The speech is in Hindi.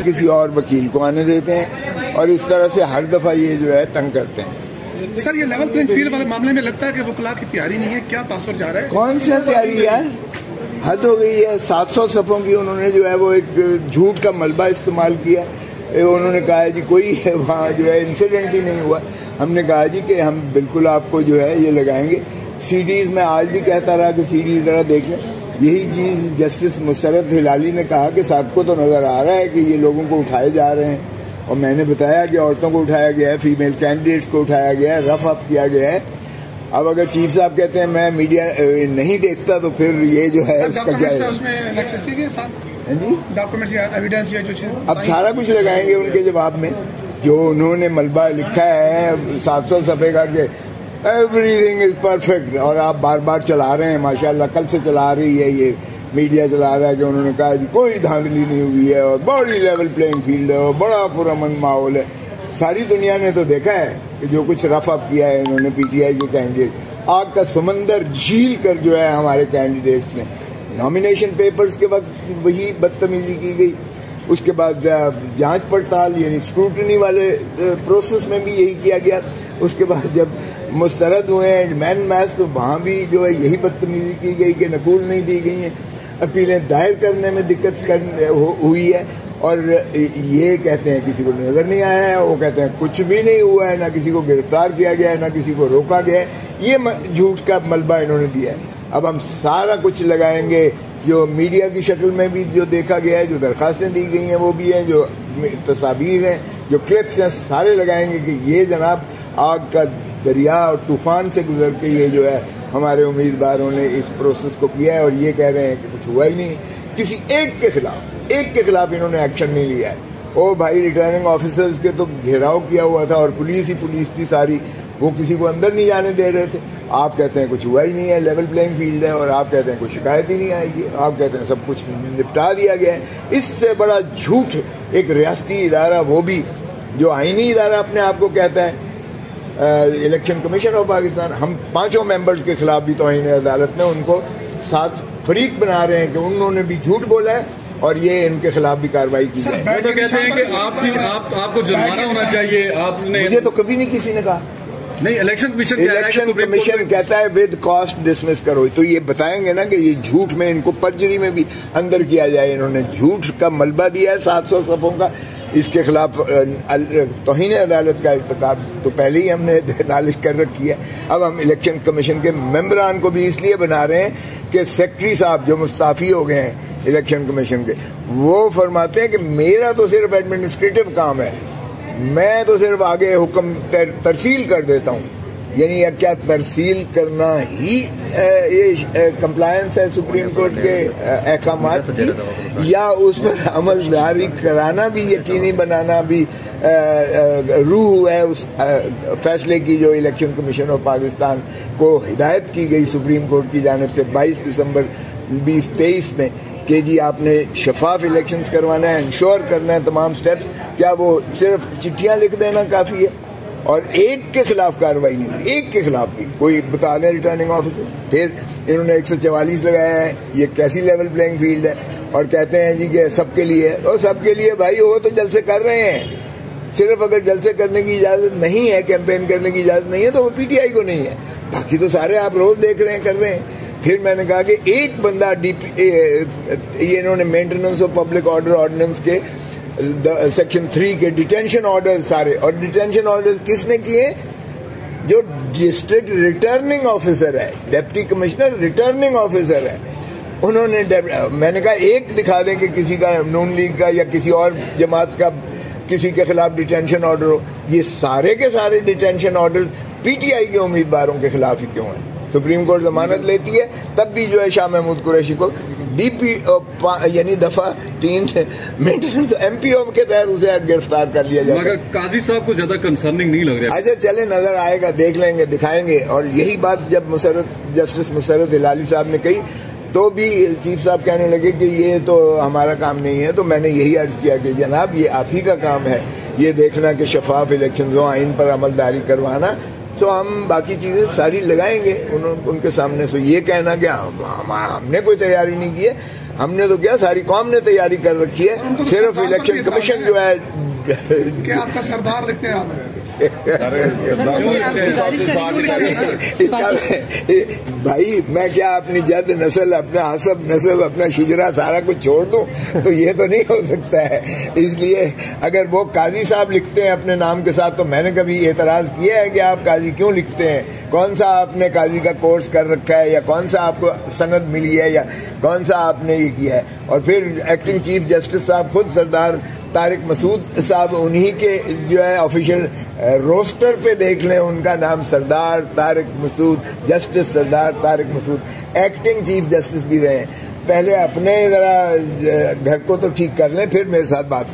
किसी और वकील को आने देते हैं और इस तरह से हर दफा ये जो है तंग करते हैं। सर, ये लेवल प्लेइंग फील्ड वाले मामले में लगता है कि वकला की तैयारी नहीं है, क्या तासुर जा रहा है? कौन सा तैयारी यार, हद हो गई है। 700 सफ़ों की उन्होंने जो है वो एक झूठ का मलबा इस्तेमाल किया। उन्होंने कहा जी कोई वहाँ जो है इंसिडेंट ही नहीं हुआ। हमने कहा जी कि हम बिल्कुल आपको जो है ये लगाएंगे सीडीज में। आज भी कहता रहा कि सीडीज जरा देख लें। यही चीज़ जस्टिस मुसरत हिलाली ने कहा कि साहब को तो नज़र आ रहा है कि ये लोगों को उठाए जा रहे हैं, और मैंने बताया कि औरतों को उठाया गया है, फीमेल कैंडिडेट्स को उठाया गया है, रफ अप किया गया है। अब अगर चीफ साहब कहते हैं मैं मीडिया नहीं देखता तो फिर ये जो है उसका क्या है? डॉक्यूमेंट्स या एविडेंस या जो अब सारा कुछ लगाएंगे उनके जवाब में। जो उन्होंने मलबा लिखा है 700 सफ़े का कि एवरीथिंग इज परफेक्ट, और आप बार बार चला रहे हैं, माशाल्लाह कल से चला रही है ये मीडिया चला रहा है कि उन्होंने कहा कि कोई धांधली नहीं हुई है और बड़ी लेवल प्लेइंग फील्ड है और बड़ा पुरअमन माहौल है। सारी दुनिया ने तो देखा है कि जो कुछ रफ अप किया है इन्होंने पीटीआई के कैंडिडेट, आग का समंदर झील कर जो है हमारे कैंडिडेट्स ने। नॉमिनेशन पेपर्स के वक्त वही बदतमीजी की गई, उसके बाद जांच पड़ताल यानी स्क्रूटनी वाले प्रोसेस में भी यही किया गया। उसके बाद जब मुस्तरद हुए मैन मैच तो वहाँ भी जो है यही बदतमीजी की गई कि नकूल नहीं दी गई हैं, अपीलें दायर करने में दिक्कत हुई है। और ये कहते हैं किसी को नजर नहीं आया है, वो कहते हैं कुछ भी नहीं हुआ है, ना किसी को गिरफ्तार किया गया है, ना किसी को रोका गया है। ये झूठ का मलबा इन्होंने दिया है। अब हम सारा कुछ लगाएंगे, जो मीडिया की शक्ल में भी जो देखा गया है, जो दरखास्तें दी गई हैं वो भी हैं, जो तस्वीर हैं, जो क्लिप्स हैं, सारे लगाएंगे कि ये जनाब आग का दरिया और तूफान से गुजर के ये जो है हमारे उम्मीदवारों ने इस प्रोसेस को किया है, और ये कह रहे हैं कि कुछ हुआ ही नहीं। किसी एक के खिलाफ इन्होंने एक्शन नहीं लिया है। ओ भाई, रिटर्निंग ऑफिसर्स के तो घेराव किया हुआ था और पुलिस थी सारी, वो किसी को अंदर नहीं जाने दे रहे थे। आप कहते हैं कुछ हुआ ही नहीं है, लेवल प्लेइंग फील्ड है, और आप कहते हैं कोई शिकायत ही नहीं आएगी। आप कहते हैं सब कुछ निपटा दिया गया है। इससे बड़ा झूठ एक रियासती इदारा, वो भी जो आईनी इदारा अपने आप को कहता है, इलेक्शन कमीशन ऑफ पाकिस्तान, हम 5 मेंबर्स के खिलाफ भी तौहीन अदालत में उनको 7 फरीक बना रहे हैं कि उन्होंने भी झूठ बोला है और ये इनके खिलाफ भी कार्रवाई की जाए। तो कहते हैं कि आपको जुर्माना होना चाहिए। आपने मुझे तो कभी नहीं किसी ने कहा। नहीं, इलेक्शन कमीशन कहता है विद कॉस्ट डिसमिस करो। तो ये बताएंगे ना कि ये झूठ में इनको पर्जरी में भी अंदर किया जाए। इन्होंने झूठ का मलबा दिया है 700 सफ़ों का, इसके खिलाफ तौहीन अदालत का इर्तिकाब तो पहले ही हमने नालिश कर रखी है। अब हम इलेक्शन कमीशन के मेंबरान को भी इसलिए बना रहे हैं कि सेक्रेटरी साहब जो मुस्ताफी हो गए हैं इलेक्शन कमीशन के, वो फरमाते हैं कि मेरा तो सिर्फ एडमिनिस्ट्रेटिव काम है, मैं तो सिर्फ आगे हुक्म तरसील कर देता हूँ। यानी क्या तरसील करना ही ये कंप्लायंस है सुप्रीम कोर्ट के अहकामात की, या उस पर अमलदारी कराना भी यकीनी बनाना भी रूह है उस फैसले की जो इलेक्शन कमीशन ऑफ पाकिस्तान को हिदायत की गई सुप्रीम कोर्ट की जानिब से 22 दिसंबर 2023 में कि जी आपने शफाफ इलेक्शंस करवाना है, इंश्योर करना है तमाम स्टेप्स। क्या वो सिर्फ चिट्ठियां लिख देना काफ़ी है? और एक के खिलाफ कार्रवाई नहीं हुई, एक के खिलाफ भी कोई बता दें रिटर्निंग ऑफिसर। फिर इन्होंने 144 लगाया है। ये कैसी लेवल प्लेइंग फील्ड है? और कहते हैं जी कि सबके लिए, और सबके लिए भाई वो तो जलसे कर रहे हैं। सिर्फ अगर जलसे करने की इजाजत नहीं है, कैंपेन करने की इजाजत नहीं है, तो वो पीटीआई को नहीं है। बाकी तो सारे आप रोज देख रहे हैं, कर रहे हैं। फिर मैंने कहा कि एक बंदा ये इन्होंने maintenance of public order ordinance के सेक्शन 3 के डिटेंशन ऑर्डर्स सारे, और डिटेंशन ऑर्डर्स किसने किए? जो डिस्ट्रिक्ट रिटर्निंग ऑफिसर है, डिप्टी कमिश्नर रिटर्निंग ऑफिसर है, उन्होंने। मैंने कहा एक दिखा दें कि किसी का नून लीग का या किसी और जमात का किसी के खिलाफ डिटेंशन ऑर्डर हो। ये सारे के सारे डिटेंशन ऑर्डर पीटीआई के उम्मीदवारों के खिलाफ ही क्यों हैं? सुप्रीम कोर्ट जमानत लेती है तब भी जो है शाह महमूद कुरैशी को डीपी यानी दफा 3 मेंटेनेंस एमपीओ के तहत उसे गिरफ्तार कर लिया जाता है। मगर काजी साहब को ज्यादा कंसर्निंग नहीं लग रहा है। अच्छा चले, नजर आएगा, देख लेंगे, दिखाएंगे। और यही बात जब जस्टिस मुसरत हिलाली साहब ने कही तो भी चीफ साहब कहने लगे कि ये तो हमारा काम नहीं है। तो मैंने यही अर्ज किया कि जनाब ये आप ही का काम है, ये देखना कि शफाफ इलेक्शन हो, आइन पर अमलदारी करवाना। तो हम बाकी चीजें सारी लगाएंगे उनके सामने। तो ये कहना कि हमने कोई तैयारी नहीं की है, हमने तो क्या, सारी कौम ने तैयारी कर रखी है, सिर्फ इलेक्शन कमीशन जो है क्या आपका सरदार लिखते हैं आप? भाई मैं क्या अपनी जद नस्ल, अपना हसब नस्ल, अपना शिजरा सारा कुछ छोड़ दूं? तो ये तो नहीं हो सकता है। इसलिए अगर वो काजी साहब लिखते हैं अपने नाम के साथ, तो मैंने कभी एतराज किया है कि आप काजी क्यों लिखते हैं? कौन सा आपने काजी का कोर्स कर रखा है, या कौन सा आपको सनद मिली है, या कौन सा आपने ये किया है? और फिर एक्टिंग चीफ जस्टिस साहब खुद सरदार तारिक मसूद साहब, उन्हीं के जो है ऑफिशियल रोस्टर पे देख लें, उनका नाम Sardar Tariq Masood, justice Sardar Tariq Masood, acting chief justice भी रहे। पहले अपने जरा घर को तो ठीक कर लें, फिर मेरे साथ बात करें।